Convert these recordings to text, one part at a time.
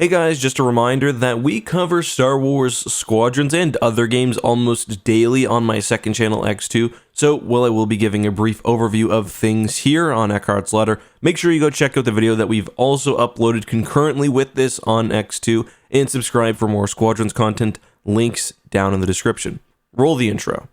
Hey guys, just a reminder that we cover Star Wars Squadrons and other games almost daily on my second channel X2, so while I will be giving a brief overview of things here on EckhartsLadder, make sure you go check out the video that we've also uploaded concurrently with this on X2, and subscribe for more Squadrons content, links down in the description. Roll the intro.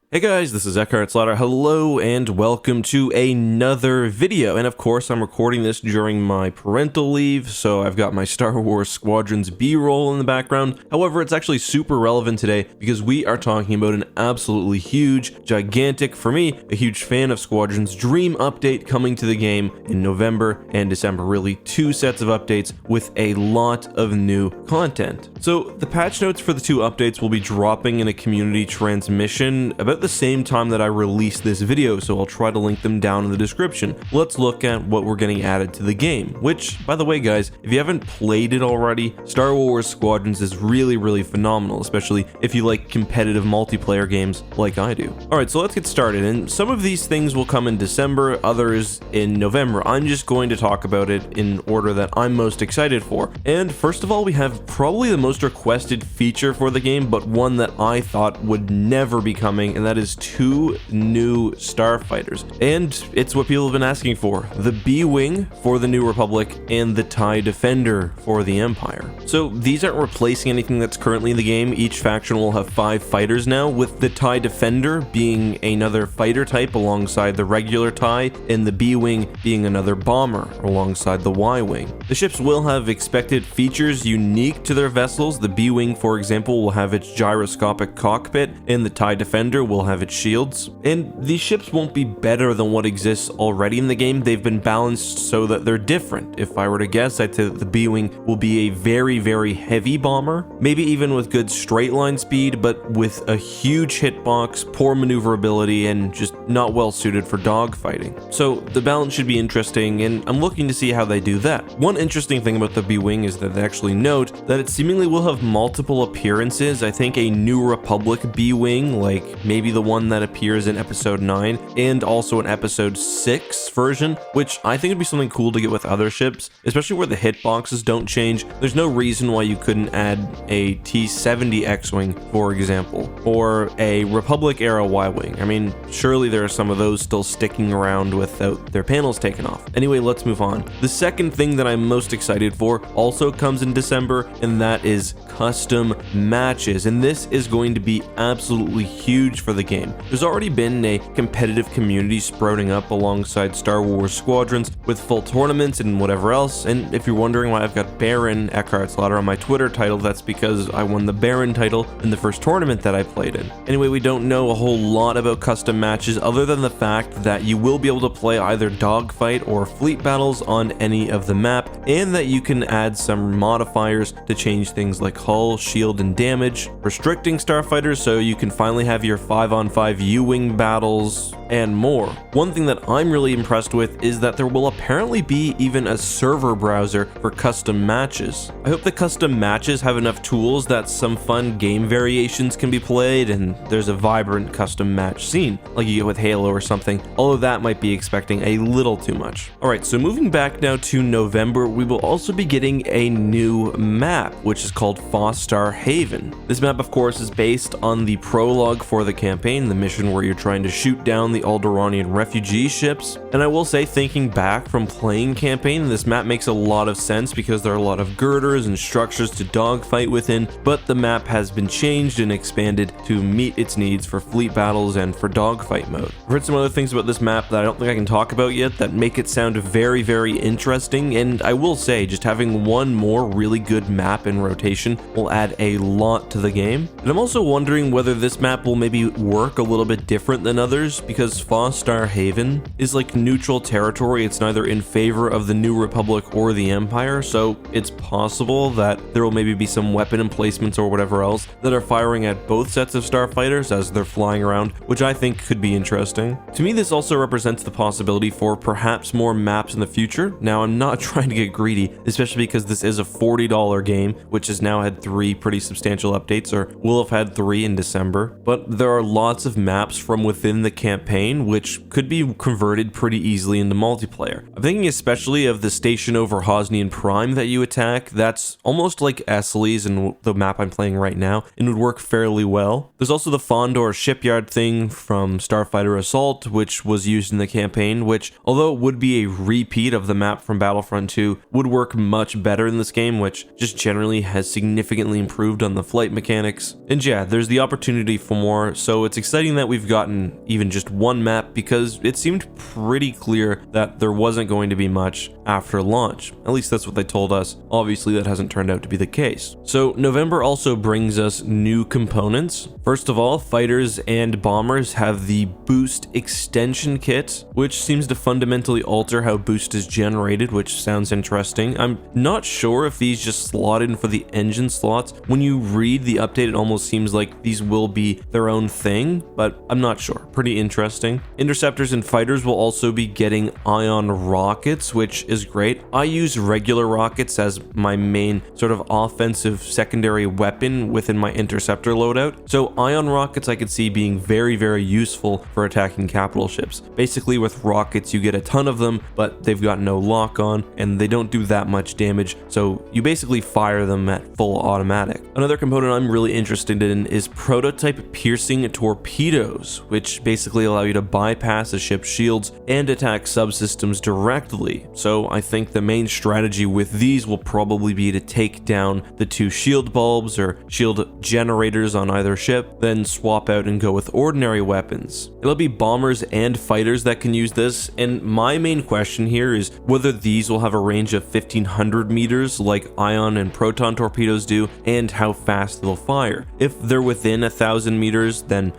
Hey guys, this is EckhartsLadder. Hello and welcome to another video. And of course, I'm recording this during my parental leave, so I've got my Star Wars Squadrons B-roll in the background. However, it's actually super relevant today because we are talking about an absolutely huge, gigantic, for me, a huge fan of Squadrons, dream update coming to the game in November and December. Really, two sets of updates with a lot of new content. So the patch notes for the two updates will be dropping in a community transmission about the same time that I release this video, so I'll try to link them down in the description. Let's look at what we're getting added to the game, which, by the way guys, if you haven't played it already, Star Wars Squadrons is really phenomenal, especially if you like competitive multiplayer games like I do. Alright, so let's get started, and some of these things will come in December, others in November. I'm just going to talk about it in order that I'm most excited for. And first of all, we have probably the most requested feature for the game, but one that I thought would never be coming, and that is two new starfighters. And it's what people have been asking for: the B-Wing for the New Republic and the TIE Defender for the Empire. So these aren't replacing anything that's currently in the game. Each faction will have 5 fighters now, with the TIE Defender being another fighter type alongside the regular TIE, and the B-Wing being another bomber alongside the Y-Wing. The ships will have expected features unique to their vessels. The B-Wing, for example, will have its gyroscopic cockpit, and the TIE Defender will have its shields. And these ships won't be better than what exists already in the game. They've been balanced so that they're different. If I were to guess, I'd say that the B-Wing will be a very heavy bomber, maybe even with good straight line speed, but with a huge hitbox, poor maneuverability, and just not well suited for dogfighting. So the balance should be interesting, and I'm looking to see how they do that. One interesting thing about the B-Wing is that they actually note that it seemingly will have multiple appearances. I think a New Republic B-Wing, like maybe the one that appears in episode 9, and also an episode 6 version, which I think would be something cool to get with other ships, especially where the hitboxes don't change. There's no reason why you couldn't add a T-70 X-Wing, for example, or a Republic era Y-Wing. I mean, surely there are some of those still sticking around without their panels taken off. Anyway, let's move on. The second thing that I'm most excited for also comes in December, and that is custom matches, and this is going to be absolutely huge for the game. There's already been a competitive community sprouting up alongside Star Wars Squadrons with full tournaments and whatever else, and if you're wondering why I've got Baron EckhartsLadder on my Twitter title, that's because I won the Baron title in the first tournament that I played in. Anyway, we don't know a whole lot about custom matches other than the fact that you will be able to play either dogfight or fleet battles on any of the map, and that you can add some modifiers to change things like hull, shield, and damage, restricting starfighters so you can finally have your 5-on-5 U-Wing battles, and more. One thing that I'm really impressed with is that there will apparently be even a server browser for custom matches. I hope the custom matches have enough tools that some fun game variations can be played, and there's a vibrant custom match scene, like you get with Halo or something, although that might be expecting a little too much. Alright, so moving back now to November, we will also be getting a new map, which is called Phostar Haven. This map, of course, is based on the prologue for the campaign, the mission where you're trying to shoot down the Alderaanian refugee ships. And I will say, thinking back from playing campaign, this map makes a lot of sense because there are a lot of girders and structures to dogfight within, but the map has been changed and expanded to meet its needs for fleet battles and for dogfight mode. I've heard some other things about this map that I don't think I can talk about yet that make it sound very interesting, and I will say, just having one more really good map in rotation will add a lot to the game. And I'm also wondering whether this map will maybe work a little bit different than others, because Phostar Haven is like neutral territory. It's neither in favor of the New Republic or the Empire, so it's possible that there will maybe be some weapon emplacements or whatever else that are firing at both sets of starfighters as they're flying around, which I think could be interesting. To me, this also represents the possibility for perhaps more maps in the future. Now, I'm not trying to get greedy, especially because this is a $40 game, which has now had 3 pretty substantial updates, or will have had 3 in December, but there are lots of maps from within the campaign which could be converted pretty easily into multiplayer. I'm thinking especially of the station over Hosnian Prime that you attack. That's almost like Esselys in the map I'm playing right now, and would work fairly well. There's also the Fondor shipyard thing from Starfighter Assault, which was used in the campaign, which, although it would be a repeat of the map from Battlefront 2, would work much better in this game, which just generally has significantly improved on the flight mechanics. And yeah, there's the opportunity for more, so it's exciting that we've gotten even just one map, because it seemed pretty clear that there wasn't going to be much after launch. At least that's what they told us. Obviously, that hasn't turned out to be the case. So November also brings us new components. First of all, fighters and bombers have the boost extension kit, which seems to fundamentally alter how boost is generated, which sounds interesting. I'm not sure if these just slot in for the engine slots. When you read the update, it almost seems like these will be their own thing, but I'm not sure. Pretty interesting. Interceptors and fighters will also be getting ion rockets, which is great. I use regular rockets as my main sort of offensive secondary weapon within my interceptor loadout. So ion rockets I could see being very, very useful for attacking capital ships. Basically with rockets you get a ton of them, but they've got no lock on and they don't do that much damage. So you basically fire them at full automatic. Another component I'm really interested in is prototype piercing torpedoes, which basically allow you to bypass a ship's shields and attack subsystems directly. So I think the main strategy with these will probably be to take down the two shield bulbs or shield generators on either ship, then swap out and go with ordinary weapons. It'll be bombers and fighters that can use this, and my main question here is whether these will have a range of 1500 meters like ion and proton torpedoes do, and how fast they'll fire. If they're within 1000 meters, then,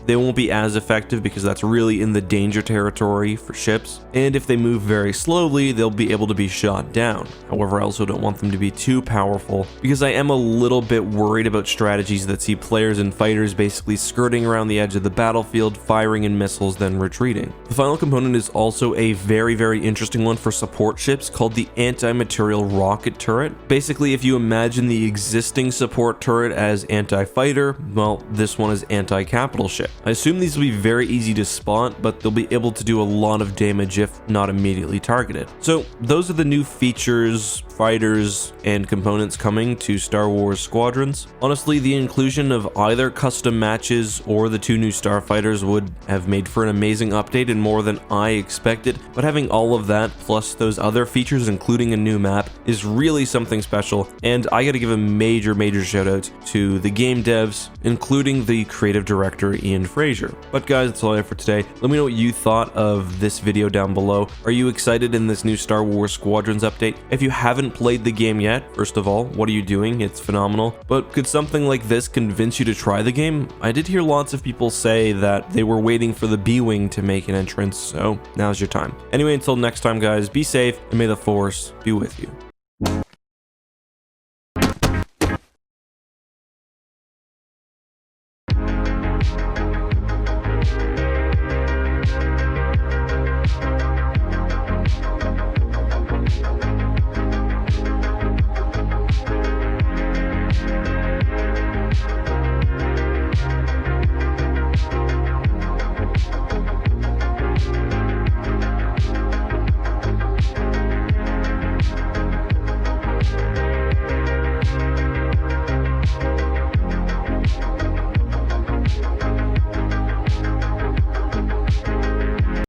they won't be as effective because that's really in the danger territory for ships. And if they move very slowly, they'll be able to be shot down. However, I also don't want them to be too powerful because I am a little bit worried about strategies that see players and fighters basically skirting around the edge of the battlefield, firing in missiles, then retreating. The final component is also a very, very interesting one for support ships called the anti-material rocket turret. Basically, if you imagine the existing support turret as anti-fighter, well, this one is anti-capital ship. I assume these will be very easy to spot, but they'll be able to do a lot of damage if not immediately targeted. So those are the new features, fighters, and components coming to Star Wars Squadrons. Honestly, the inclusion of either custom matches or the two new starfighters would have made for an amazing update and more than I expected, but having all of that plus those other features, including a new map, is really something special, and I gotta give a major shout out to the game devs, including the creative director Ian Fraser. But guys, that's all I have for today. Let me know what you thought of this video down below. Are you excited in this new Star Wars Squadrons update? If you haven't played the game yet, first of all, what are you doing? It's phenomenal. But could something like this convince you to try the game? I did hear lots of people say that they were waiting for the B-Wing to make an entrance, so now's your time. Anyway, until next time guys, be safe and may the Force be with you.